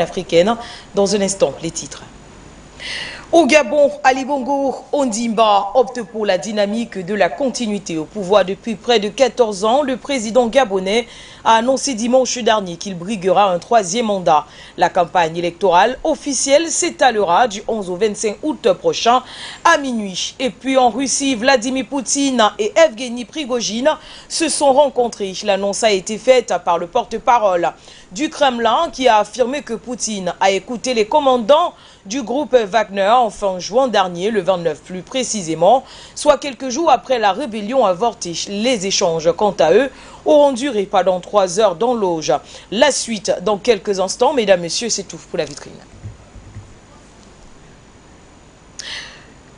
africaine. Dans un instant, les titres. Au Gabon, Ali Bongo Ondimba opte pour la dynamique de la continuité au pouvoir depuis près de 14 ans. Le président gabonais a annoncé dimanche dernier qu'il briguera un troisième mandat. La campagne électorale officielle s'étalera du 11 au 25 août prochain à minuit. Et puis en Russie, Vladimir Poutine et Evgeny Prigojine se sont rencontrés. L'annonce a été faite par le porte-parole du Kremlin qui a affirmé que Poutine a écouté les commandants du groupe Wagner en fin juin dernier, le 29 plus précisément, soit quelques jours après la rébellion avortée. Les échanges, quant à eux, auront duré pendant 3 heures dans l'auge. La suite dans quelques instants. Mesdames, Messieurs, c'est tout pour la vitrine.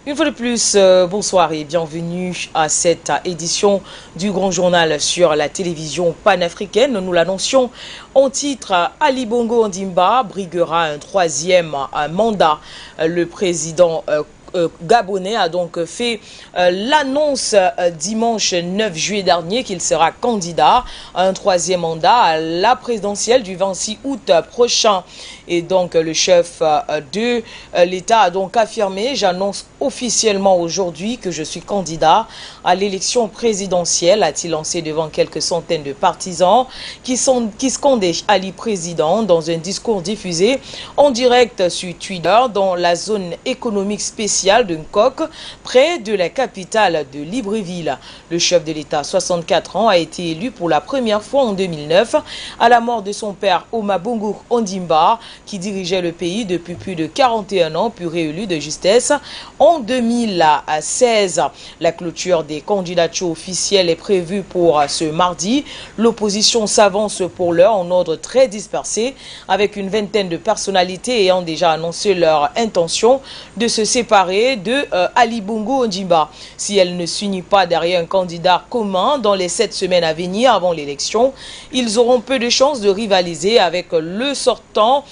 Une fois de plus, bonsoir et bienvenue à cette édition du Grand Journal sur la télévision panafricaine. Nous l'annoncions en titre, Ali Bongo Ondimba briguera un troisième mandat. Le président gabonais a donc fait l'annonce dimanche 9 juillet dernier qu'il sera candidat à un troisième mandat à la présidentielle du 26 août prochain. Et donc le chef de l'État a donc affirmé: j'annonce officiellement aujourd'hui que je suis candidat à l'élection présidentielle, a-t-il lancé devant quelques centaines de partisans qui scandaient Ali président dans un discours diffusé en direct sur Twitter dans la zone économique spéciale de Nkok, près de la capitale de Libreville. Le chef de l'État, 64 ans, a été élu pour la première fois en 2009 à la mort de son père Omar Bongo Ondimba, qui dirigeait le pays depuis plus de 41 ans, puis réélu de justesse en 2016. La clôture des candidatures officielles est prévue pour ce mardi. L'opposition s'avance pour l'heure en ordre très dispersé, avec une vingtaine de personnalités ayant déjà annoncé leur intention de se séparer de Ali Bongo Ondimba. Si elle ne s'unit pas derrière un candidat commun dans les 7 semaines à venir avant l'élection, ils auront peu de chances de rivaliser avec le sortant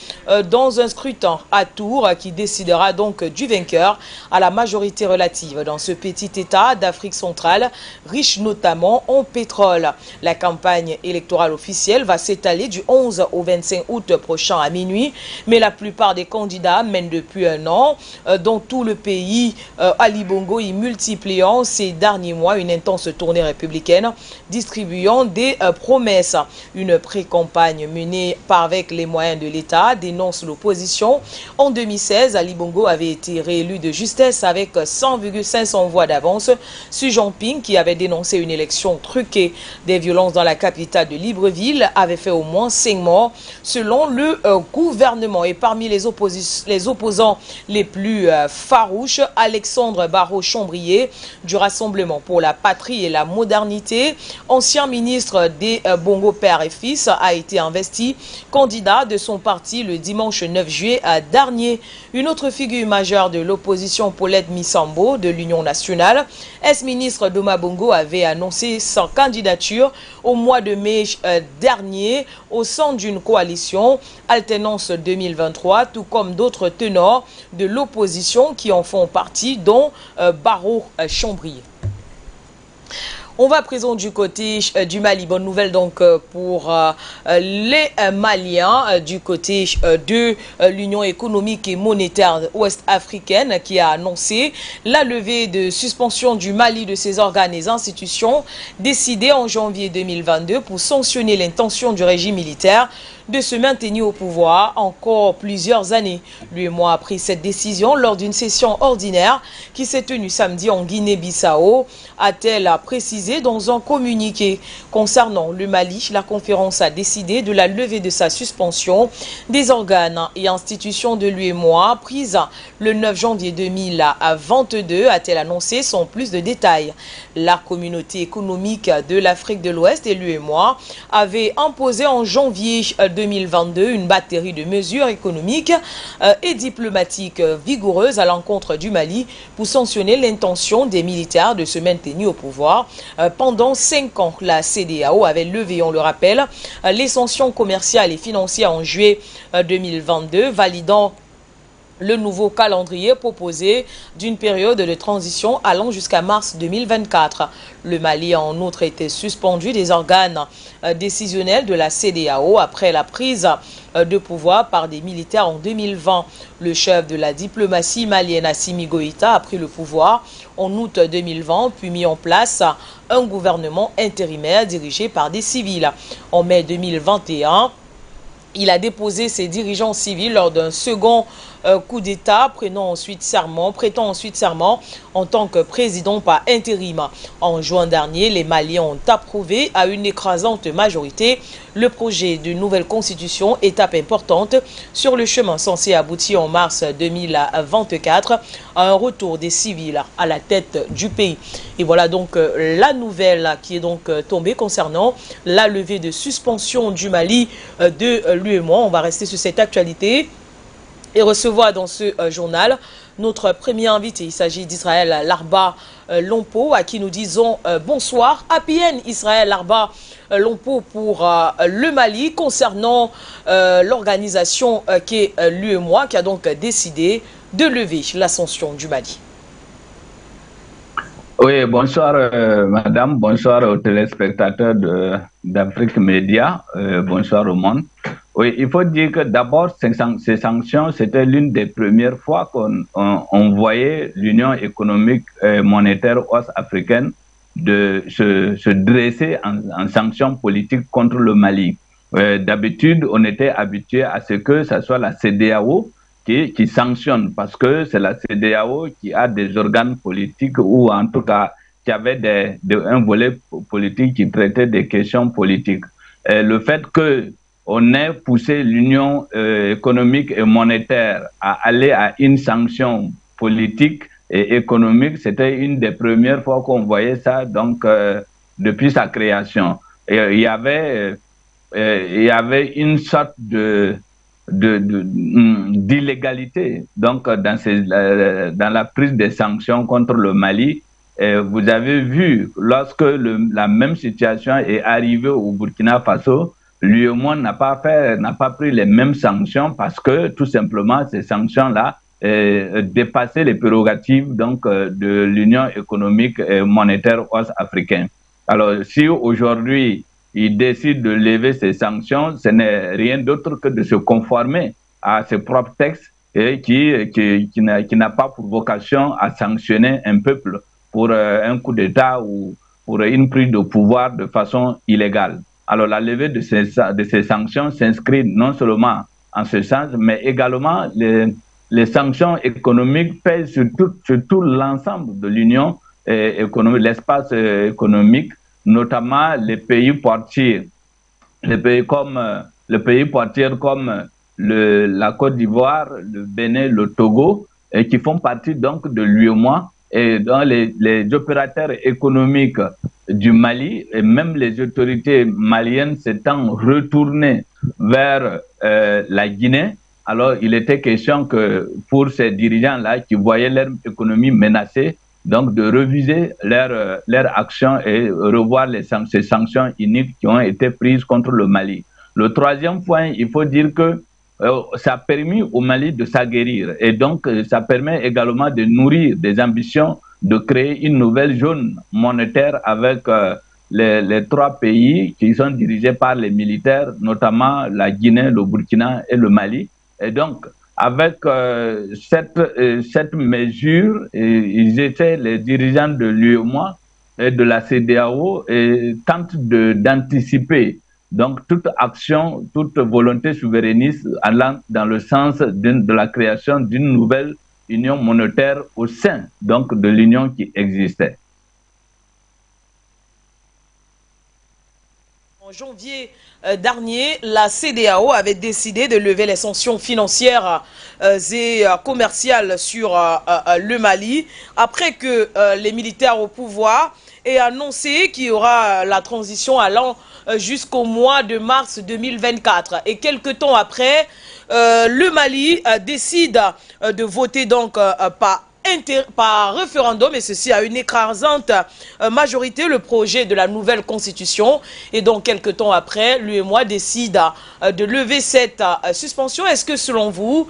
dans un scrutin à tour qui décidera donc du vainqueur à la majorité relative dans ce petit État d'Afrique centrale, riche notamment en pétrole. La campagne électorale officielle va s'étaler du 11 au 25 août prochain à minuit, mais la plupart des candidats mènent depuis un an dans tout le pays. Ali Bongo y multipliant ces derniers mois une intense tournée républicaine, distribuant des promesses. Une pré-campagne menée avec les moyens de l'État dénonce l'opposition. En 2016, Ali Bongo avait été réélu de justesse avec 100,500 voix d'avance sur Jean Ping, qui avait dénoncé une élection truquée. Des violences dans la capitale de Libreville avaient fait au moins 5 morts selon le gouvernement. Et parmi les opposants les plus farouches, Alexandre Barraud-Chambrier du Rassemblement pour la Patrie et la Modernité, ancien ministre des Bongo père et fils, a été investi candidat de son parti le dimanche 9 juillet dernier. Une autre figure majeure de l'opposition, Paulette Missambo de l'Union nationale, ex-ministre d'Omar Bongo, avait annoncé sa candidature au mois de mai dernier au sein d'une coalition Alternance 2023, tout comme d'autres tenors de l'opposition qui en font partie, dont Barraud-Chambrier. On va à présent du côté du Mali. Bonne nouvelle donc pour les Maliens du côté de l'Union économique et monétaire ouest-africaine qui a annoncé la levée de suspension du Mali de ses organes et institutions décidée en janvier 2022 pour sanctionner l'intention du régime militaire de se maintenir au pouvoir encore plusieurs années. L'UEMOA a pris cette décision lors d'une session ordinaire qui s'est tenue samedi en Guinée-Bissau, a-t-elle précisé dans un communiqué. Concernant le Mali, la conférence a décidé de la levée de sa suspension des organes et institutions de l'UEMOA prise le 9 janvier 2022, a-t-elle annoncé sans plus de détails. La communauté économique de l'Afrique de l'Ouest et l'UEMOA avait imposé en janvier 2022 une batterie de mesures économiques et diplomatiques vigoureuses à l'encontre du Mali pour sanctionner l'intention des militaires de se maintenir au pouvoir. Pendant 5 ans, la CEDEAO avait levé, on le rappelle, les sanctions commerciales et financières en juillet 2022, validant le nouveau calendrier proposé d'une période de transition allant jusqu'à mars 2024. Le Mali a en outre été suspendu des organes décisionnels de la CEDEAO après la prise de pouvoir par des militaires en 2020. Le chef de la diplomatie malienne Assimi Goïta a pris le pouvoir en août 2020 puis mis en place un gouvernement intérimaire dirigé par des civils. En mai 2021, il a déposé ses dirigeants civils lors d'un second coup d'État, prêtant ensuite serment en tant que président par intérim. En juin dernier, les Maliens ont approuvé à une écrasante majorité le projet de nouvelle constitution, étape importante sur le chemin censé aboutir en mars 2024 à un retour des civils à la tête du pays. Et voilà donc la nouvelle qui est donc tombée concernant la levée de suspension du Mali de l'UEMOA. On va rester sur cette actualité et recevoir dans ce journal notre premier invité. Il s'agit d'Israël Larba Lompo, à qui nous disons bonsoir. APN Israël Larba Lompo pour le Mali concernant l'organisation qui est l'UEMOA, qui a donc décidé de lever l'ascension du Mali. Oui, bonsoir madame, bonsoir aux téléspectateurs d'Afrique Média, bonsoir au monde. Oui, il faut dire que d'abord, ces sanctions, c'était l'une des premières fois qu'on voyait l'Union économique et monétaire ouest-africaine se dresser en sanctions politiques contre le Mali. D'habitude, on était habitué à ce que ce soit la CEDEAO qui sanctionne, parce que c'est la CEDEAO qui a des organes politiques ou en tout cas qui avait un volet politique qui traitait des questions politiques. Le fait qu'on ait poussé l'Union économique et monétaire à aller à une sanction politique et économique, c'était une des premières fois qu'on voyait ça, donc depuis sa création. Et il y avait une sorte d'illégalité donc dans la prise des sanctions contre le Mali. Vous avez vu, lorsque la même situation est arrivée au Burkina Faso, l'UEMOA n'a pas pris les mêmes sanctions parce que tout simplement ces sanctions-là dépassaient les prérogatives donc de l'Union économique et monétaire ouest-africaine. Alors si aujourd'hui il décide de lever ces sanctions, ce n'est rien d'autre que de se conformer à ses propres textes et qui n'a pas pour vocation à sanctionner un peuple pour un coup d'État ou pour une prise de pouvoir de façon illégale. Alors la levée de ces sanctions s'inscrit non seulement en ce sens, mais également les sanctions économiques pèsent sur tout l'ensemble de l'Union économique, l'espace économique, notamment les pays portiers, les pays portiers comme la Côte d'Ivoire, le Bénin, le Togo, et qui font partie donc de l'UEMOA, et dans les opérateurs économiques du Mali et même les autorités maliennes s'étant retournées vers la Guinée. Alors il était question que pour ces dirigeants-là qui voyaient leur économie menacée, donc de reviser leur action et revoir ces sanctions uniques qui ont été prises contre le Mali. Le troisième point, il faut dire que ça a permis au Mali de s'aguerrir et donc ça permet également de nourrir des ambitions de créer une nouvelle zone monétaire avec les trois pays qui sont dirigés par les militaires, notamment la Guinée, le Burkina et le Mali. Et donc, avec cette mesure, les dirigeants de l'UEMOA et de la CEDEAO tentent d'anticiper donc toute action, toute volonté souverainiste allant dans le sens de la création d'une nouvelle union monétaire au sein donc de l'union qui existait. En janvier dernier, la CEDEAO avait décidé de lever les sanctions financières et commerciales sur le Mali après que les militaires au pouvoir aient annoncé qu'il y aura la transition allant jusqu'au mois de mars 2024. Et quelques temps après, le Mali décide de voter donc par par référendum, et ceci à une écrasante majorité, le projet de la nouvelle constitution. Et donc, quelques temps après, l'UEMOA décide de lever cette suspension. Est-ce que, selon vous,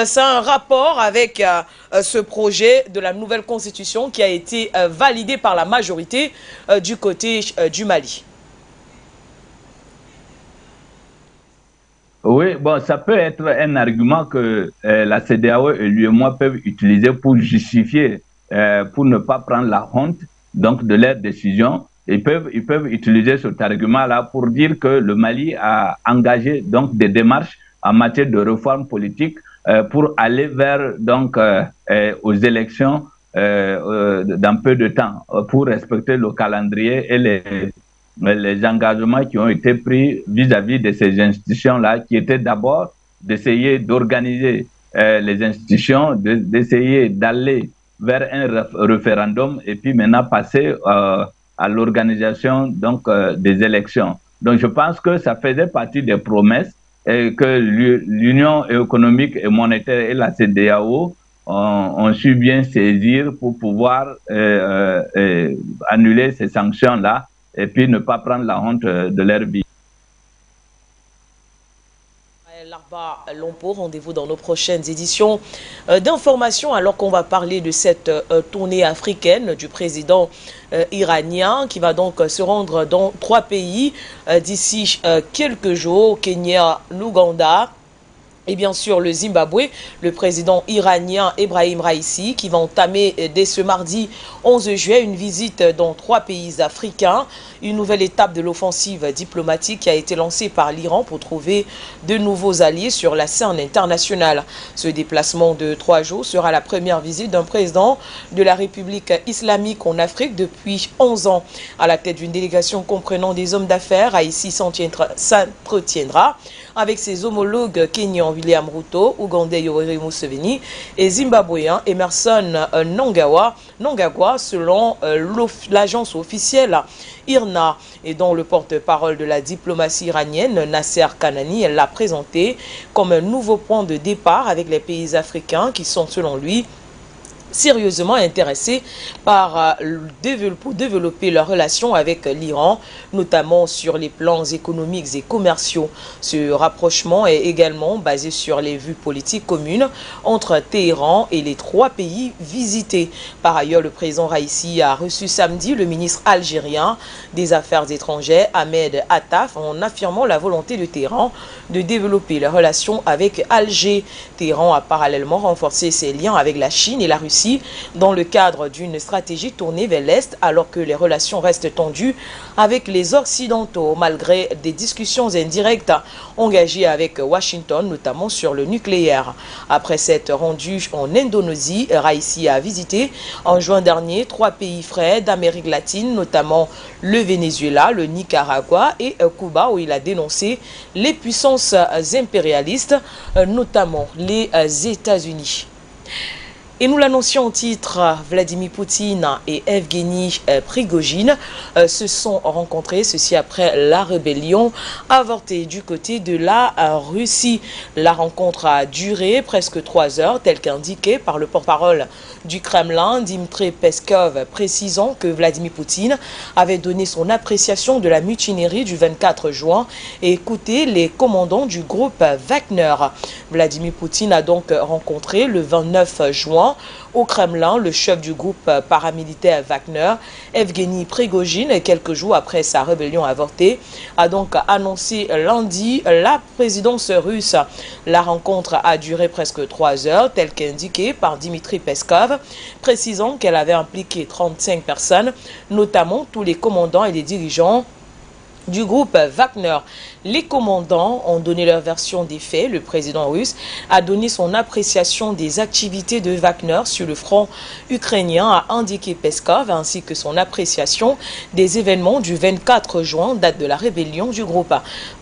ça a un rapport avec ce projet de la nouvelle constitution qui a été validé par la majorité du côté du Mali? Oui, bon, ça peut être un argument que la CEDEAO et l'UEMOA peuvent utiliser pour justifier, pour ne pas prendre la honte donc de leurs décisions. Ils peuvent utiliser cet argument-là pour dire que le Mali a engagé donc des démarches en matière de réforme politique pour aller vers donc aux élections dans peu de temps, pour respecter le calendrier et les engagements qui ont été pris vis-à-vis de ces institutions-là, qui étaient d'abord d'essayer d'organiser les institutions, d'essayer d'aller vers un référendum et puis maintenant passer à l'organisation donc des élections. Donc je pense que ça faisait partie des promesses et que l'Union économique et monétaire et la CEDEAO ont su bien saisir pour pouvoir annuler ces sanctions-là et puis ne pas prendre la honte de leur vie. Larba Lompo, rendez-vous dans nos prochaines éditions d'information, alors qu'on va parler de cette tournée africaine du président iranien qui va donc se rendre dans 3 pays d'ici quelques jours: Kenya, l'Ouganda et bien sûr le Zimbabwe. Le président iranien Ebrahim Raïssi qui va entamer dès ce mardi 11 juillet une visite dans 3 pays africains. Une nouvelle étape de l'offensive diplomatique qui a été lancée par l'Iran pour trouver de nouveaux alliés sur la scène internationale. Ce déplacement de 3 jours sera la première visite d'un président de la République islamique en Afrique depuis 11 ans. À la tête d'une délégation comprenant des hommes d'affaires, Raïssi s'entretiendra avec ses homologues kenyans William Ruto, ougandais Yoweri Museveni et zimbabwéen Emerson Mnangagwa, selon l'agence officielle IRNA, et dont le porte-parole de la diplomatie iranienne, Nasser Kanani, l'a présenté comme un nouveau point de départ avec les pays africains qui sont, selon lui, sérieusement intéressés par développer leurs relations avec l'Iran, notamment sur les plans économiques et commerciaux. Ce rapprochement est également basé sur les vues politiques communes entre Téhéran et les 3 pays visités. Par ailleurs, le président Raïssi a reçu samedi le ministre algérien des Affaires étrangères, Ahmed Attaf, en affirmant la volonté de Téhéran de développer les relations avec Alger. Téhéran a parallèlement renforcé ses liens avec la Chine et la Russie dans le cadre d'une stratégie tournée vers l'Est, alors que les relations restent tendues avec les Occidentaux, malgré des discussions indirectes engagées avec Washington, notamment sur le nucléaire. Après s'être rendu en Indonésie, Raïssi a visité en juin dernier 3 pays frères d'Amérique latine, notamment le Venezuela, le Nicaragua et Cuba, où il a dénoncé les puissances impérialistes, notamment les États-Unis. Et nous l'annoncions au titre, Vladimir Poutine et Evgeny Prigojine se sont rencontrés, ceci après la rébellion avortée du côté de la Russie. La rencontre a duré presque 3 heures, tel qu'indiqué par le porte-parole du Kremlin, Dmitry Peskov, précisant que Vladimir Poutine avait donné son appréciation de la mutinerie du 24 juin et écouté les commandants du groupe Wagner. Vladimir Poutine a donc rencontré le 29 juin au Kremlin le chef du groupe paramilitaire Wagner, Evgeny Prigojine, quelques jours après sa rébellion avortée, a donc annoncé lundi la présidence russe. La rencontre a duré presque 3 heures, tel qu'indiqué par Dmitry Peskov, précisant qu'elle avait impliqué 35 personnes, notamment tous les commandants et les dirigeants du groupe Wagner. Les commandants ont donné leur version des faits. Le président russe a donné son appréciation des activités de Wagner sur le front ukrainien, a indiqué Peskov, ainsi que son appréciation des événements du 24 juin, date de la rébellion du groupe.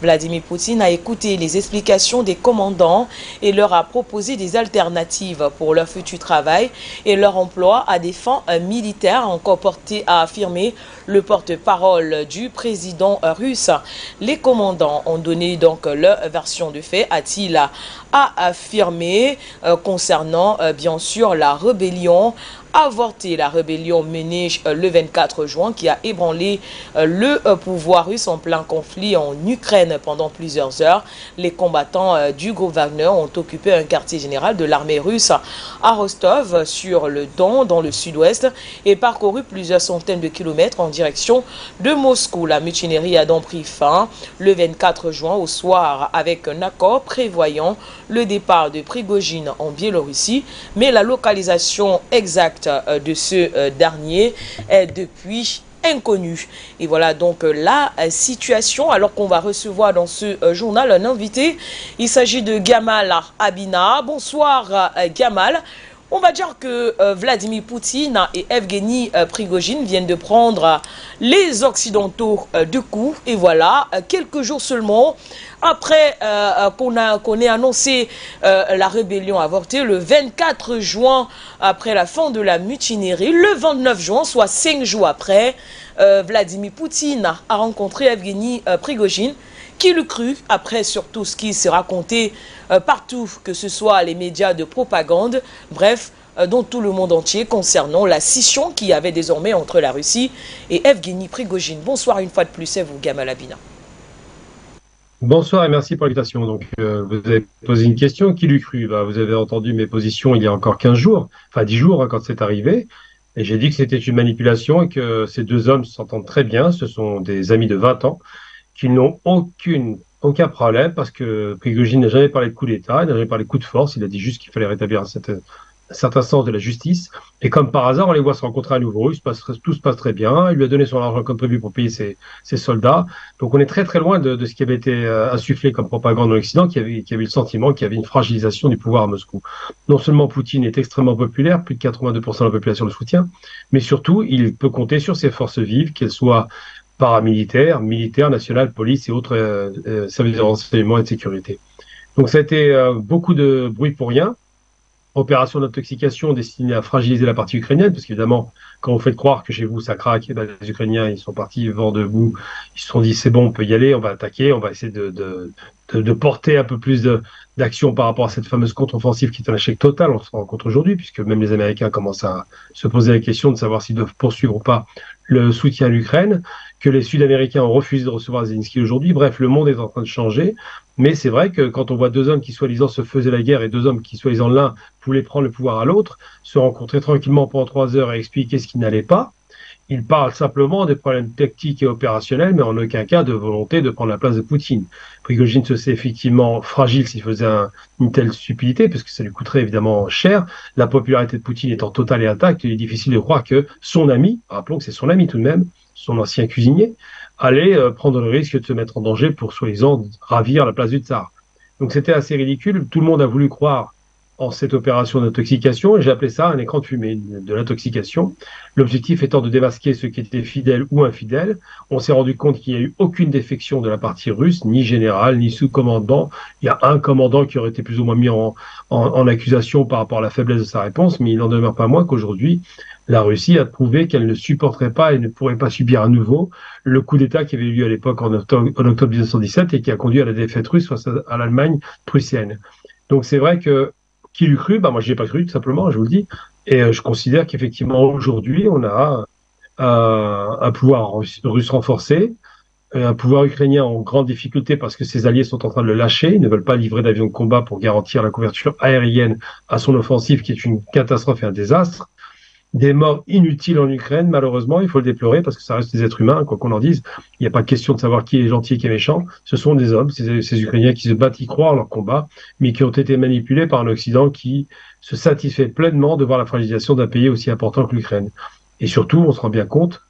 Vladimir Poutine a écouté les explications des commandants et leur a proposé des alternatives pour leur futur travail et leur emploi à des fins militaires, encore porté à affirmer le porte-parole du président russe. Les commandants ont donné donc leur version de fait, a-t-il a affirmé concernant bien sûr la rébellion avorté, la rébellion menée le 24 juin qui a ébranlé le pouvoir russe en plein conflit en Ukraine pendant plusieurs heures. Les combattants du groupe Wagner ont occupé un quartier général de l'armée russe à Rostov sur le Don dans le sud-ouest et parcouru plusieurs centaines de kilomètres en direction de Moscou. La mutinerie a donc pris fin le 24 juin au soir avec un accord prévoyant le départ de Prigojine en Biélorussie, mais la localisation exacte de ce dernier est depuis inconnue. Et voilà donc la situation, alors qu'on va recevoir dans ce journal un invité. Il s'agit de Gamal Abina. Bonsoir Gamal. On va dire que Vladimir Poutine et Evgeny Prigojine viennent de prendre les Occidentaux de coup. Et voilà, quelques jours seulement après qu'on ait annoncé la rébellion avortée, le 24 juin, après la fin de la mutinerie, le 29 juin, soit 5 jours après, Vladimir Poutine a rencontré Evgeny Prigojine. Qui l'eût cru, après surtout ce qui s'est raconté partout, que ce soit les médias de propagande, bref, dans tout le monde entier, concernant la scission qu'il y avait désormais entre la Russie et Evgeny Prigojine. Bonsoir une fois de plus, c'est vous, Gamal Abina. Bonsoir et merci pour l'invitation. Donc, vous avez posé une question, qui l'eût cru? Vous avez entendu mes positions il y a encore 15 jours, enfin 10 jours quand c'est arrivé, et j'ai dit que c'était une manipulation et que ces deux hommes s'entendent très bien, ce sont des amis de 20 ans, qui n'ont aucun problème parce que Prigojine n'a jamais parlé de coup d'État, il n'a jamais parlé de coup de force, il a dit juste qu'il fallait rétablir un certain sens de la justice. Et comme par hasard, on les voit se rencontrer à nouveau, tout se passe très bien, il lui a donné son argent comme prévu pour payer ses soldats. Donc on est très très loin de ce qui avait été insufflé comme propagande dans l'Occident, qui avait le sentiment qu'il y avait une fragilisation du pouvoir à Moscou. Non seulement Poutine est extrêmement populaire, plus de 82% de la population le soutient, mais surtout il peut compter sur ses forces vives, qu'elles soient paramilitaires, militaires, nationales, police et autres services de renseignement et de sécurité. Donc ça a été beaucoup de bruit pour rien. Opération d'intoxication destinée à fragiliser la partie ukrainienne, parce qu'évidemment, quand vous faites croire que chez vous ça craque, les Ukrainiens ils sont partis vent debout, ils se sont dit c'est bon, on peut y aller, on va attaquer, on va essayer de porter un peu plus d'action par rapport à cette fameuse contre-offensive qui est un échec total, on se rend compte aujourd'hui, puisque même les Américains commencent à se poser la question de savoir s'ils doivent poursuivre ou pas le soutien à l'Ukraine, que les Sud-Américains ont refusé de recevoir Zelensky aujourd'hui. Bref, le monde est en train de changer, mais c'est vrai que quand on voit deux hommes qui soi-disant se faisaient la guerre et deux hommes qui soi-disant l'un voulait prendre le pouvoir à l'autre, se rencontrer tranquillement pendant 3 heures et expliquer ce qui n'allait pas, ils parlent simplement des problèmes tactiques et opérationnels, mais en aucun cas de volonté de prendre la place de Poutine. Prigojine se sait effectivement fragile s'il faisait une telle stupidité, parce que ça lui coûterait évidemment cher. La popularité de Poutine étant totale et intacte, il est difficile de croire que son ami, rappelons que c'est son ami tout de même, son ancien cuisinier, allait prendre le risque de se mettre en danger pour soi-disant ravir la place du tsar. Donc c'était assez ridicule. Tout le monde a voulu croire en cette opération d'intoxication, et j'ai appelé ça un écran de fumée, de l'intoxication. L'objectif étant de démasquer ceux qui étaient fidèles ou infidèles. On s'est rendu compte qu'il n'y a eu aucune défection de la partie russe, ni général, ni sous-commandant. Il y a un commandant qui aurait été plus ou moins mis en accusation par rapport à la faiblesse de sa réponse, mais il n'en demeure pas moins qu'aujourd'hui, la Russie a prouvé qu'elle ne supporterait pas et ne pourrait pas subir à nouveau le coup d'État qui avait eu lieu à l'époque en octobre 1917 et qui a conduit à la défaite russe face à l'Allemagne prussienne. Donc c'est vrai que qui l'eût cru? Moi, j'y ai pas cru, tout simplement, je vous le dis. Et je considère qu'effectivement, aujourd'hui, on a un pouvoir russe renforcé, un pouvoir ukrainien en grande difficulté parce que ses alliés sont en train de le lâcher. Ils ne veulent pas livrer d'avions de combat pour garantir la couverture aérienne à son offensive, qui est une catastrophe et un désastre. Des morts inutiles en Ukraine, malheureusement, il faut le déplorer parce que ça reste des êtres humains, quoi qu'on en dise. Il n'y a pas de question de savoir qui est gentil et qui est méchant. Ce sont des hommes, ces Ukrainiens qui se battent, y croient en leur combat, mais qui ont été manipulés par un Occident qui se satisfait pleinement de voir la fragilisation d'un pays aussi important que l'Ukraine. Et surtout, on se rend bien compte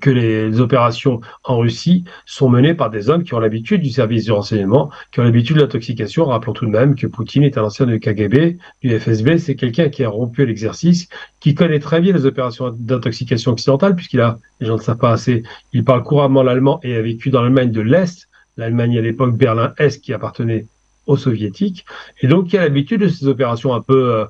que les opérations en Russie sont menées par des hommes qui ont l'habitude du service de renseignement, qui ont l'habitude de l'intoxication. Rappelons tout de même que Poutine est un ancien du KGB, du FSB, c'est quelqu'un qui a rompu l'exercice, qui connaît très bien les opérations d'intoxication occidentale, les gens ne savent pas assez, il parle couramment l'allemand et a vécu dans l'Allemagne de l'Est, l'Allemagne à l'époque Berlin-Est qui appartenait aux soviétiques, et donc qui a l'habitude de ces opérations un peu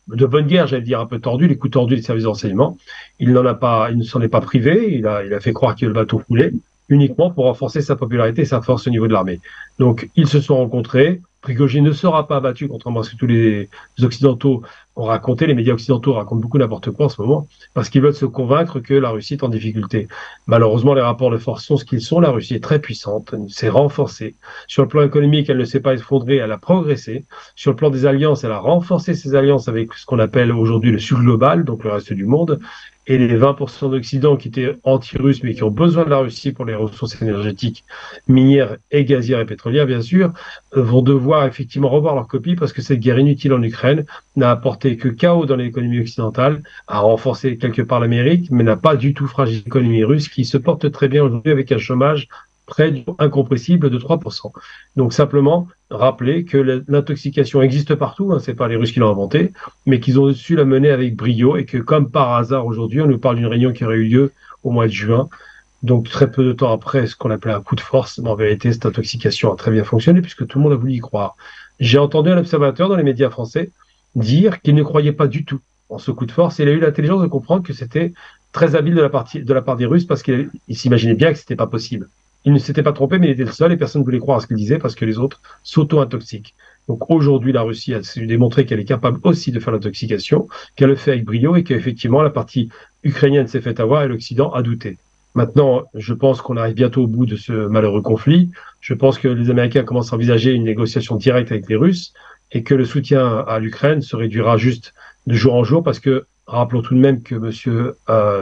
de bonne guerre, j'allais dire, un peu tordu, les coups tordus des services de renseignement. Il ne s'en est pas privé, il a fait croire que le bateau coulait, uniquement pour renforcer sa popularité et sa force au niveau de l'armée. Donc, ils se sont rencontrés. Prigojine ne sera pas abattu, contrairement à ce que tous les Occidentaux ont raconté. Les médias occidentaux racontent beaucoup n'importe quoi en ce moment, parce qu'ils veulent se convaincre que la Russie est en difficulté. Malheureusement, les rapports de force sont ce qu'ils sont. La Russie est très puissante, elle s'est renforcée. Sur le plan économique, elle ne s'est pas effondrée, elle a progressé. Sur le plan des alliances, elle a renforcé ses alliances avec ce qu'on appelle aujourd'hui le Sud global, donc le reste du monde. Et les 20% d'Occident qui étaient anti-russes, mais qui ont besoin de la Russie pour les ressources énergétiques, minières et gazières et pétrolières, bien sûr, vont devoir effectivement revoir leur copie parce que cette guerre inutile en Ukraine n'a apporté que chaos dans l'économie occidentale, a renforcé quelque part l'Amérique, mais n'a pas du tout fragile l'économie russe qui se porte très bien aujourd'hui avec un chômage près incompressible de 3%. Donc simplement rappeler que l'intoxication existe partout, hein, c'est pas les Russes qui l'ont inventé, mais qu'ils ont su la mener avec brio et que comme par hasard aujourd'hui, on nous parle d'une réunion qui aurait eu lieu au mois de juin, donc très peu de temps après ce qu'on appelait un coup de force, mais en vérité cette intoxication a très bien fonctionné puisque tout le monde a voulu y croire. J'ai entendu un observateur dans les médias français dire qu'il ne croyait pas du tout en ce coup de force et il a eu l'intelligence de comprendre que c'était très habile de la part des Russes parce qu'il s'imaginait bien que c'était pas possible. Il ne s'était pas trompé, mais il était le seul et personne ne voulait croire à ce qu'il disait parce que les autres s'auto-intoxiquent. Donc aujourd'hui, la Russie a démontré qu'elle est capable aussi de faire l'intoxication, qu'elle le fait avec brio et qu'effectivement, la partie ukrainienne s'est faite avoir et l'Occident a douté. Maintenant, je pense qu'on arrive bientôt au bout de ce malheureux conflit. Je pense que les Américains commencent à envisager une négociation directe avec les Russes et que le soutien à l'Ukraine se réduira juste de jour en jour parce que rappelons tout de même que M.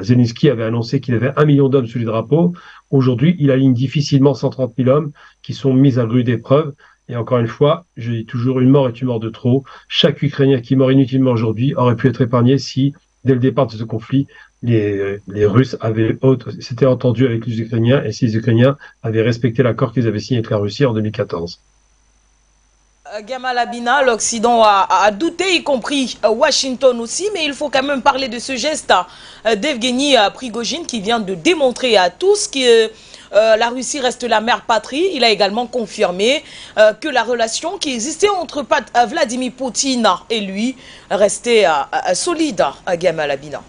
Zelensky avait annoncé qu'il avait 1 million d'hommes sous les drapeaux. Aujourd'hui, il aligne difficilement 130 000 hommes qui sont mis à rude épreuve. Et encore une fois, je dis toujours, une mort est une mort de trop. Chaque Ukrainien qui meurt inutilement aujourd'hui aurait pu être épargné si, dès le départ de ce conflit, les Russes s'étaient entendus avec les Ukrainiens et si les Ukrainiens avaient respecté l'accord qu'ils avaient signé avec la Russie en 2014. Gamal Abina, l'Occident a douté, y compris Washington aussi, mais il faut quand même parler de ce geste d'Evgeny Prigojine qui vient de démontrer à tous que la Russie reste la mère patrie. Il a également confirmé que la relation qui existait entre Vladimir Poutine et lui restait solide, Gamal Abina.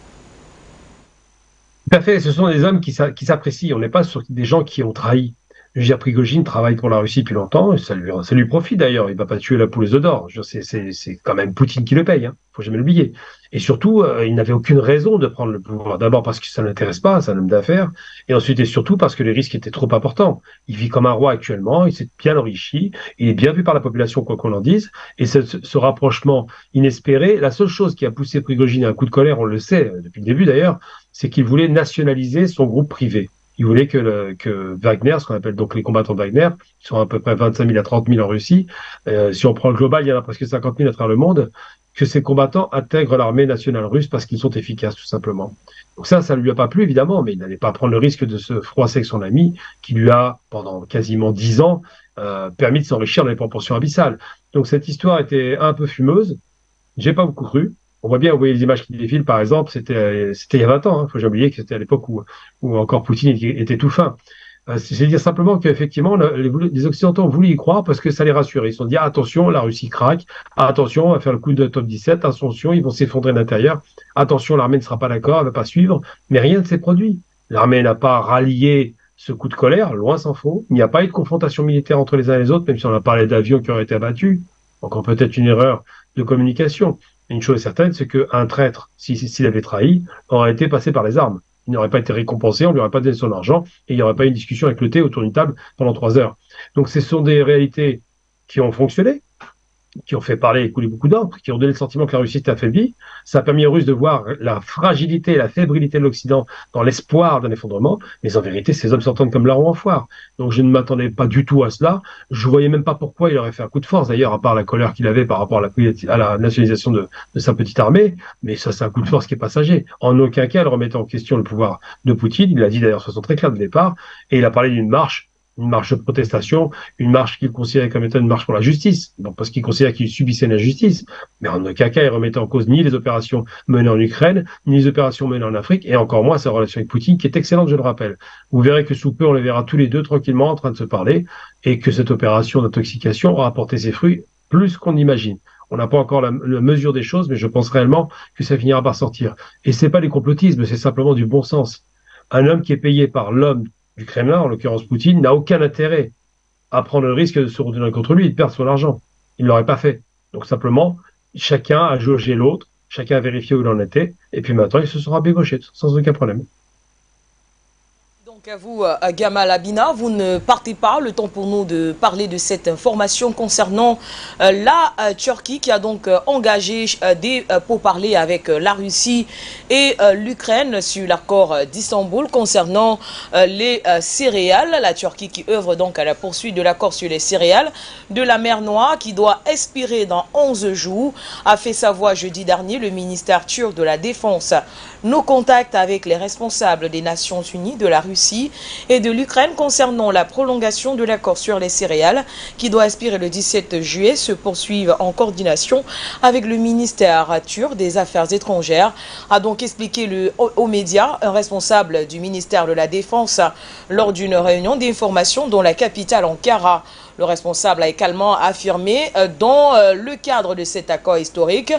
Tout à fait, ce sont des hommes qui s'apprécient. On n'est pas sur des gens qui ont trahi. Je veux dire, Prigojine travaille pour la Russie depuis longtemps, et ça lui profite d'ailleurs, il ne va pas tuer la poule aux œufs d'or. C'est quand même Poutine qui le paye, hein, faut jamais l'oublier. Et surtout, il n'avait aucune raison de prendre le pouvoir. D'abord parce que ça ne l'intéresse pas, c'est un homme d'affaires, et ensuite et surtout parce que les risques étaient trop importants. Il vit comme un roi actuellement, il s'est bien enrichi, il est bien vu par la population, quoi qu'on en dise, et ce rapprochement inespéré, la seule chose qui a poussé Prigojine à un coup de colère, on le sait depuis le début d'ailleurs, c'est qu'il voulait nationaliser son groupe privé. Il voulait que Wagner, ce qu'on appelle donc les combattants de Wagner, qui sont à peu près 25 000 à 30 000 en Russie, si on prend le global, il y en a presque 50 000 à travers le monde, que ces combattants intègrent l'armée nationale russe parce qu'ils sont efficaces, tout simplement. Donc ça ne lui a pas plu, évidemment, mais il n'allait pas prendre le risque de se froisser avec son ami, qui lui a, pendant quasiment 10 ans, permis de s'enrichir dans les proportions abyssales. Donc cette histoire était un peu fumeuse, j'ai pas beaucoup cru. On voit bien, vous voyez les images qui défilent, par exemple, c'était il y a 20 ans, faut jamais oublier que c'était à l'époque où encore Poutine était tout fin. C'est dire simplement qu'effectivement, les Occidentaux ont voulu y croire parce que ça les rassurait. Ils se sont dit, ah, attention, la Russie craque, attention, on va faire le coup de top 17, attention, ils vont s'effondrer de l'intérieur, attention, l'armée ne sera pas d'accord, elle ne va pas suivre, mais rien ne s'est produit. L'armée n'a pas rallié ce coup de colère, loin s'en faut. Il n'y a pas eu de confrontation militaire entre les uns et les autres, même si on a parlé d'avions qui auraient été abattus. Encore peut-être une erreur de communication. Une chose est certaine, c'est qu'un traître, s'il avait trahi, aurait été passé par les armes. Il n'aurait pas été récompensé, on lui aurait pas donné son argent, et il n'y aurait pas eu une discussion avec le thé autour d'une table pendant 3 heures. Donc ce sont des réalités qui ont fonctionné, qui ont fait parler et couler beaucoup d'encre, qui ont donné le sentiment que la Russie était affaiblie. Ça a permis aux Russes de voir la fragilité et la fébrilité de l'Occident dans l'espoir d'un effondrement, mais en vérité, ces hommes s'entendent comme larrons en foire. Donc je ne m'attendais pas du tout à cela. Je voyais même pas pourquoi il aurait fait un coup de force, d'ailleurs, à part la colère qu'il avait par rapport à la nationalisation de sa petite armée, mais ça, c'est un coup de force qui est passager. En aucun cas, elle remettait en question le pouvoir de Poutine. Il l'a dit d'ailleurs de façon très claire dès le départ, et il a parlé d'une marche de protestation, une marche qu'il considérait comme étant une marche pour la justice, donc parce qu'il considérait qu'il subissait l'injustice, mais en aucun cas il remettait en cause ni les opérations menées en Ukraine, ni les opérations menées en Afrique, et encore moins sa relation avec Poutine, qui est excellente, je le rappelle. Vous verrez que sous peu, on les verra tous les deux tranquillement en train de se parler, et que cette opération d'intoxication aura apporté ses fruits plus qu'on imagine. On n'a pas encore la mesure des choses, mais je pense réellement que ça finira par sortir. Et c'est pas des complotismes, c'est simplement du bon sens. Un homme qui est payé par l'homme du Kremlin, en l'occurrence Poutine, n'a aucun intérêt à prendre le risque de se retourner contre lui et de perdre son argent. Il ne l'aurait pas fait. Donc simplement, chacun a jaugé l'autre, chacun a vérifié où il en était, et puis maintenant il se sera bébauché sans aucun problème. Donc à vous, Gamal Abina, vous ne partez pas, le temps pour nous de parler de cette information concernant la Turquie qui a donc engagé des pourparlers avec la Russie et l'Ukraine sur l'accord d'Istanbul concernant les céréales. La Turquie qui œuvre donc à la poursuite de l'accord sur les céréales de la mer Noire qui doit expirer dans 11 jours, a fait savoir jeudi dernier le ministère turc de la Défense. Nos contacts avec les responsables des Nations Unies, de la Russie et de l'Ukraine concernant la prolongation de l'accord sur les céréales qui doit expirer le 17 juillet se poursuivent en coordination avec le ministère turc des Affaires étrangères, a donc expliqué aux médias un responsable du ministère de la Défense lors d'une réunion d'information dans la capitale Ankara. Le responsable a également affirmé dans le cadre de cet accord historique,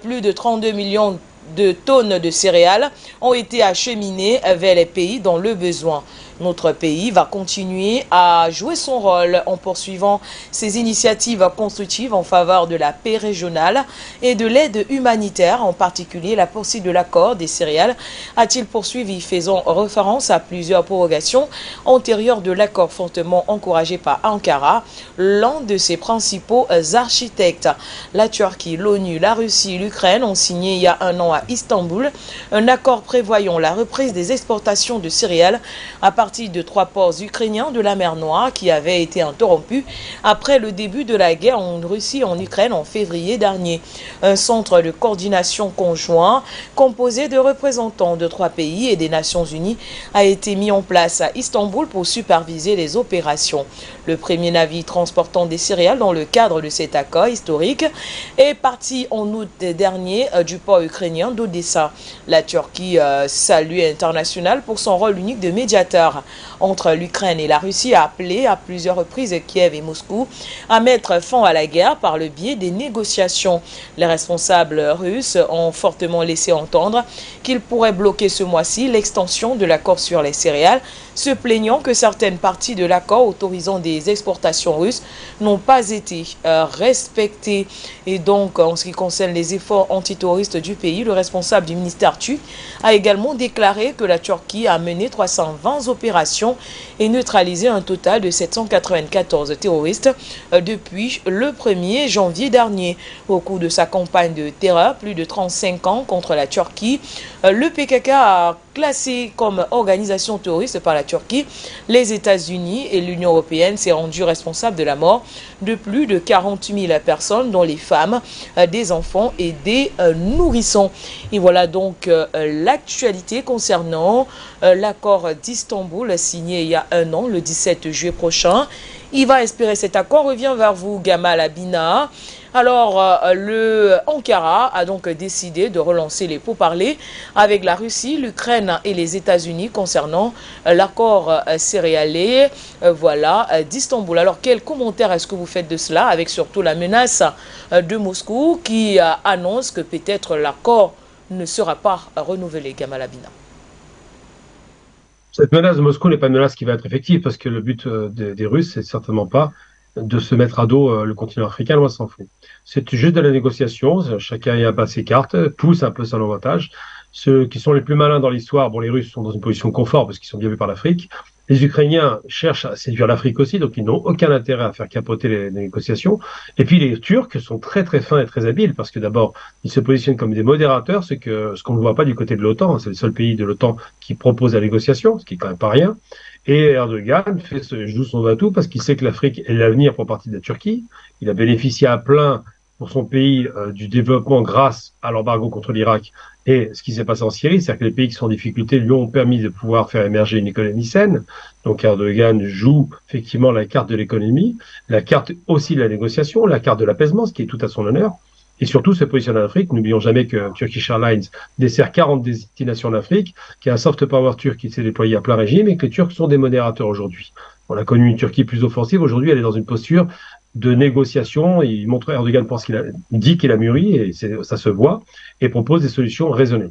plus de 32 millions de tonnes de céréales ont été acheminées vers les pays dans le besoin. Notre pays va continuer à jouer son rôle en poursuivant ses initiatives constructives en faveur de la paix régionale et de l'aide humanitaire, en particulier la poursuite de l'accord des céréales, a-t-il poursuivi, faisant référence à plusieurs prorogations antérieures de l'accord fortement encouragé par Ankara, l'un de ses principaux architectes. La Turquie, l'ONU, la Russie et l'Ukraine ont signé il y a un an à Istanbul un accord prévoyant la reprise des exportations de céréales à partir de 3 ports ukrainiens de la mer Noire qui avaient été interrompus après le début de la guerre en Russie et en Ukraine en février dernier. Un centre de coordination conjoint composé de représentants de 3 pays et des Nations Unies a été mis en place à Istanbul pour superviser les opérations. Le premier navire transportant des céréales dans le cadre de cet accord historique est parti en août dernier du port ukrainien d'Odessa. La Turquie, salut international pour son rôle unique de médiateur entre l'Ukraine et la Russie, a appelé à plusieurs reprises Kiev et Moscou à mettre fin à la guerre par le biais des négociations. Les responsables russes ont fortement laissé entendre qu'ils pourraient bloquer ce mois-ci l'extension de l'accord sur les céréales, se plaignant que certaines parties de l'accord autorisant des exportations russes n'ont pas été respectées. Et donc, en ce qui concerne les efforts antiterroristes du pays, le responsable du ministère turc a également déclaré que la Turquie a mené 320 opérations et neutralisé un total de 794 terroristes depuis le 1er janvier dernier. Au cours de sa campagne de terreur, plus de 35 ans contre la Turquie, le PKK a classé comme organisation terroriste par la Turquie. Les États-Unis et l'Union européenne s'est rendu responsable de la mort de plus de 40 000 personnes, dont les femmes, des enfants et des nourrissons. Et voilà donc l'actualité concernant l'accord d'Istanbul signé il y a un an, le 17 juillet prochain. Il va espérer cet accord. Revient vers vous, Gamal Abina. Alors, le Ankara a donc décidé de relancer les pourparlers avec la Russie, l'Ukraine et les États-Unis concernant l'accord céréalier d'Istanbul. Alors, quel commentaire est-ce que vous faites de cela, avec surtout la menace de Moscou qui annonce que peut-être l'accord ne sera pas renouvelé, Gamal Abina? Cette menace de Moscou n'est pas une menace qui va être effective parce que le but des Russes, c'est certainement pas de se mettre à dos le continent africain, loin s'en fout. C'est juste de la négociation, chacun y a pas ses cartes, pousse un peu son avantage. Ceux qui sont les plus malins dans l'histoire, bon, les Russes sont dans une position confort parce qu'ils sont bien vus par l'Afrique. Les Ukrainiens cherchent à séduire l'Afrique aussi, donc ils n'ont aucun intérêt à faire capoter les négociations. Et puis les Turcs sont très très fins et très habiles parce que d'abord, ils se positionnent comme des modérateurs, ce qu'on ne voit pas du côté de l'OTAN. C'est le seul pays de l'OTAN qui propose la négociation, ce qui est quand même pas rien. Et Erdogan joue son atout parce qu'il sait que l'Afrique est l'avenir pour partie de la Turquie. Il a bénéficié à plein pour son pays du développement grâce à l'embargo contre l'Irak et ce qui s'est passé en Syrie, c'est-à-dire que les pays qui sont en difficulté lui ont permis de pouvoir faire émerger une économie saine. Donc Erdogan joue effectivement la carte de l'économie, la carte aussi de la négociation, la carte de l'apaisement, ce qui est tout à son honneur. Et surtout se positionne en Afrique. N'oublions jamais que Turkish Airlines dessert 40 destinations en Afrique, qu'il y a un soft power turc qui s'est déployé à plein régime et que les Turcs sont des modérateurs aujourd'hui. On a connu une Turquie plus offensive. Aujourd'hui, elle est dans une posture de négociation. Il montre, Erdogan dit qu'il a mûri, et ça se voit, et propose des solutions raisonnées.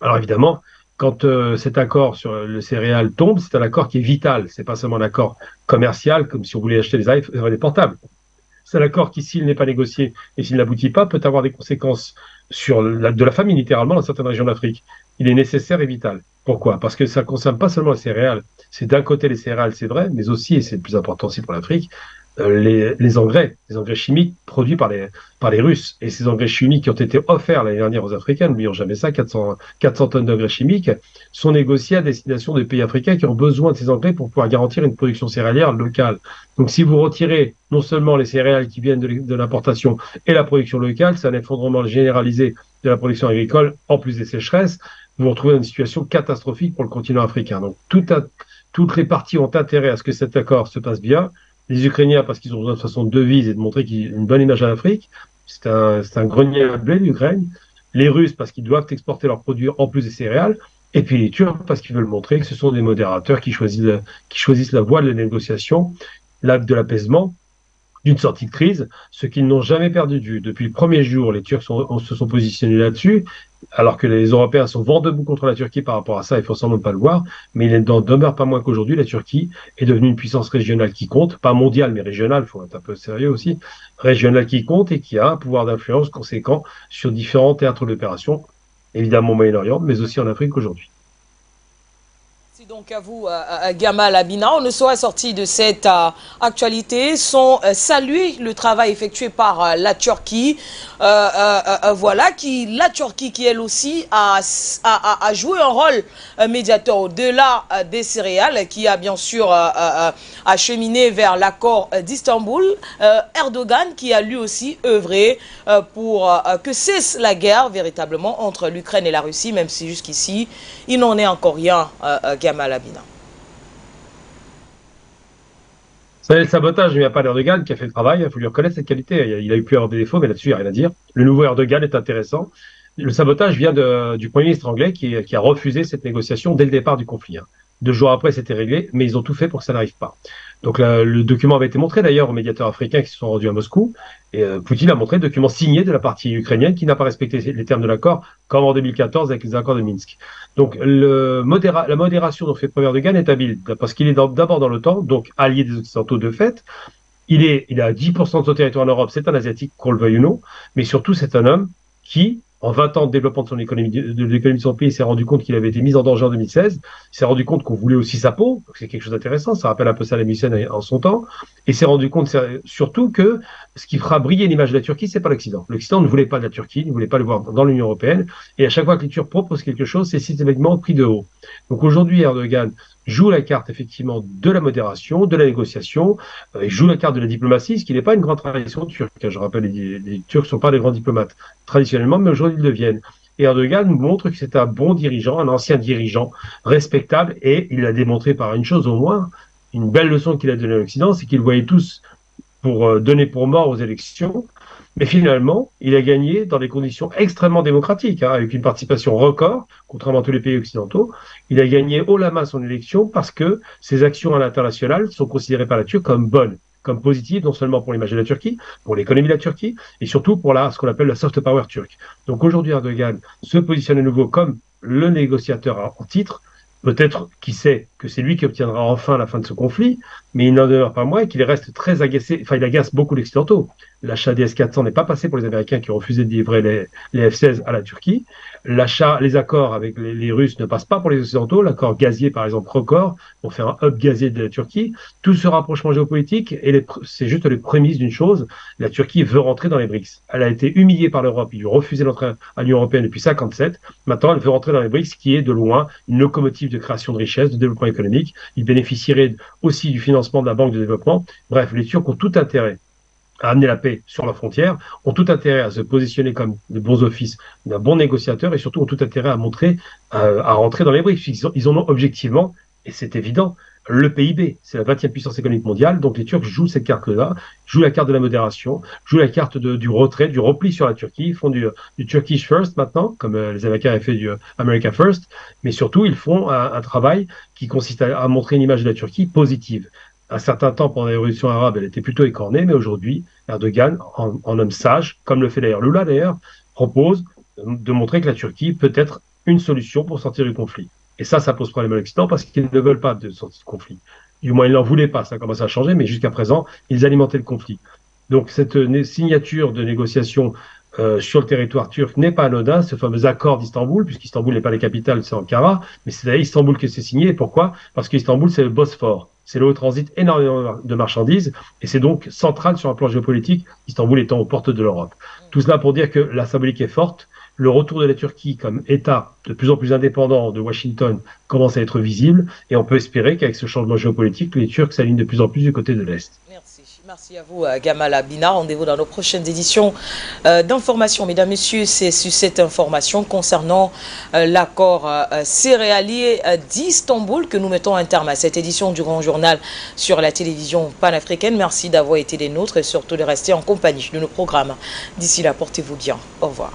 Alors évidemment, quand cet accord sur le céréal tombe, c'est un accord qui est vital. C'est pas seulement un accord commercial, comme si on voulait acheter des portables. C'est un accord qui, s'il n'est pas négocié et s'il n'aboutit pas, peut avoir des conséquences sur de la famine, littéralement, dans certaines régions d'Afrique. Il est nécessaire et vital. Pourquoi? Parce que ça ne concerne pas seulement les céréales. C'est d'un côté les céréales, c'est vrai, mais aussi, et c'est le plus important aussi pour l'Afrique, les engrais chimiques produits par les Russes. Et ces engrais chimiques qui ont été offerts l'année dernière aux Africains, n'oublions jamais ça, 400 tonnes d'engrais chimiques, sont négociés à destination des pays africains qui ont besoin de ces engrais pour pouvoir garantir une production céréalière locale. Donc si vous retirez non seulement les céréales qui viennent de l'importation et la production locale, c'est un effondrement généralisé de la production agricole, en plus des sécheresses, vous vous retrouvez dans une situation catastrophique pour le continent africain. Donc toutes les parties ont intérêt à ce que cet accord se passe bien. Les Ukrainiens, parce qu'ils ont besoin de façon de devise et de montrer qu'ils ont une bonne image à l'Afrique. C'est un grenier à blé, l'Ukraine. Les Russes, parce qu'ils doivent exporter leurs produits en plus des céréales. Et puis les Turcs, parce qu'ils veulent montrer que ce sont des modérateurs qui choisissent la voie de la négociation, de l'apaisement, d'une sortie de crise, ce qu'ils n'ont jamais perdu de vue. Depuis le premier jour, les Turcs se sont positionnés là-dessus, alors que les Européens sont vent debout contre la Turquie par rapport à ça, il faut sans doute pas le voir, mais il n'en demeure pas moins qu'aujourd'hui, la Turquie est devenue une puissance régionale qui compte, pas mondiale, mais régionale, il faut être un peu sérieux aussi, régionale qui compte et qui a un pouvoir d'influence conséquent sur différents théâtres d'opération, évidemment au Moyen-Orient, mais aussi en Afrique aujourd'hui. Merci donc à vous, Gamal Abina. On ne soit sorti de cette actualité sans saluer le travail effectué par la Turquie. Voilà, la Turquie qui elle aussi a joué un rôle médiateur au-delà des céréales, qui a bien sûr acheminé vers l'accord d'Istanbul. Erdogan qui a lui aussi œuvré pour que cesse la guerre véritablement entre l'Ukraine et la Russie, même si jusqu'ici il n'en est encore rien. Gamal Abina. C'est le sabotage, mais il n'y a pas d'Erdogan qui a fait le travail, il faut lui reconnaître cette qualité. Il a eu pu avoir des défauts, mais là-dessus, il n'y a rien à dire. Le nouveau Erdogan est intéressant. Le sabotage vient du Premier ministre anglais qui a refusé cette négociation dès le départ du conflit. 2 jours après, c'était réglé, mais ils ont tout fait pour que ça n'arrive pas. Donc le document avait été montré d'ailleurs aux médiateurs africains qui se sont rendus à Moscou, et Poutine a montré le document signé de la partie ukrainienne qui n'a pas respecté les termes de l'accord, comme en 2014 avec les accords de Minsk. Donc la modération dont fait preuve Erdogan est habile, parce qu'il est d'abord dans l'OTAN, donc allié des Occidentaux de fait. Il a 10% de son territoire en Europe, c'est un Asiatique, qu'on le veuille ou non, mais surtout c'est un homme qui, en 20 ans de développement de l'économie de son pays, s'est rendu compte qu'il avait été mis en danger en 2016. Il s'est rendu compte qu'on voulait aussi sa peau. C'est quelque chose d'intéressant. Ça rappelle un peu Saddam Hussein en son temps. Et s'est rendu compte surtout que ce qui fera briller l'image de la Turquie, c'est pas l'Occident. L'Occident ne voulait pas de la Turquie, ne voulait pas le voir dans l'Union européenne. Et à chaque fois que les Turcs proposent quelque chose, c'est systématiquement pris de haut. Donc aujourd'hui, Erdogan joue la carte effectivement de la modération, de la négociation, il joue la carte de la diplomatie, ce qui n'est pas une grande tradition turque. Je rappelle, les Turcs ne sont pas des grands diplomates traditionnellement, mais aujourd'hui ils le deviennent. Et Erdogan nous montre que c'est un bon dirigeant, un ancien dirigeant, respectable, et il l'a démontré par une chose au moins, une belle leçon qu'il a donnée à l'Occident, c'est qu'il voyait tous pour donner pour mort aux élections. Mais finalement, il a gagné dans des conditions extrêmement démocratiques, avec une participation record, contrairement à tous les pays occidentaux. Il a gagné haut la main son élection parce que ses actions à l'international sont considérées par la Turquie comme bonnes, comme positives, non seulement pour l'image de la Turquie, pour l'économie de la Turquie, et surtout pour ce qu'on appelle la soft power turque. Donc aujourd'hui, Erdogan se positionne à nouveau comme le négociateur en titre. Peut-être, qui sait, que c'est lui qui obtiendra enfin la fin de ce conflit, mais il n'en demeure pas moins qu'il reste très agacé, enfin il agace beaucoup les Occidentaux. L'achat des S-400 n'est pas passé pour les Américains qui ont refusé de livrer les F-16 à la Turquie. Les accords avec les Russes ne passent pas pour les Occidentaux. L'accord gazier, par exemple, record, pour faire un hub gazier de la Turquie. Tout ce rapprochement géopolitique, c'est juste les prémices d'une chose, la Turquie veut rentrer dans les BRICS. Elle a été humiliée par l'Europe, ils lui ont refusé l'entrée à l'Union européenne depuis 1957. Maintenant, elle veut rentrer dans les BRICS, qui est de loin une locomotive de création de richesse, de développement économique. Il bénéficierait aussi du financement de la Banque de développement. Bref, les Turcs ont tout intérêt à amener la paix sur leurs frontières, ont tout intérêt à se positionner comme de bons offices d'un bon négociateur et surtout ont tout intérêt à à rentrer dans les BRICS. Ils en ont objectivement, et c'est évident, le PIB. C'est la 20e puissance économique mondiale, donc les Turcs jouent cette carte-là, jouent la carte de la modération, jouent la carte du retrait, du repli sur la Turquie, ils font du Turkish First maintenant, comme les Américains avaient fait du America First, mais surtout ils font un travail qui consiste à montrer une image de la Turquie positive. Un certain temps, pendant la révolution arabe, elle était plutôt écornée, mais aujourd'hui, Erdogan, en homme sage, comme le fait d'ailleurs Lula d'ailleurs, propose de montrer que la Turquie peut être une solution pour sortir du conflit. Et ça pose problème à l'Occident parce qu'ils ne veulent pas de sortie de conflit. Du moins, ils n'en voulaient pas, ça commence à changer, mais jusqu'à présent, ils alimentaient le conflit. Donc cette signature de négociation sur le territoire turc n'est pas anodin, ce fameux accord d'Istanbul, puisqu'Istanbul n'est pas la capitale, c'est Ankara, mais c'est à Istanbul que c'est signé. Et pourquoi? Parce qu'Istanbul, c'est le Bosphore. C'est là où transite énormément de marchandises, et c'est donc central sur un plan géopolitique, Istanbul étant aux portes de l'Europe. Tout cela pour dire que la symbolique est forte. Le retour de la Turquie comme État de plus en plus indépendant de Washington commence à être visible, et on peut espérer qu'avec ce changement géopolitique, les Turcs s'alignent de plus en plus du côté de l'Est. Merci. Merci à vous, Gamal Abina. Rendez-vous dans nos prochaines éditions d'information. Mesdames, Messieurs, c'est sur cette information concernant l'accord céréalier d'Istanbul que nous mettons un terme à cette édition du Grand Journal sur la télévision panafricaine. Merci d'avoir été des nôtres et surtout de rester en compagnie de nos programmes. D'ici là, portez-vous bien. Au revoir.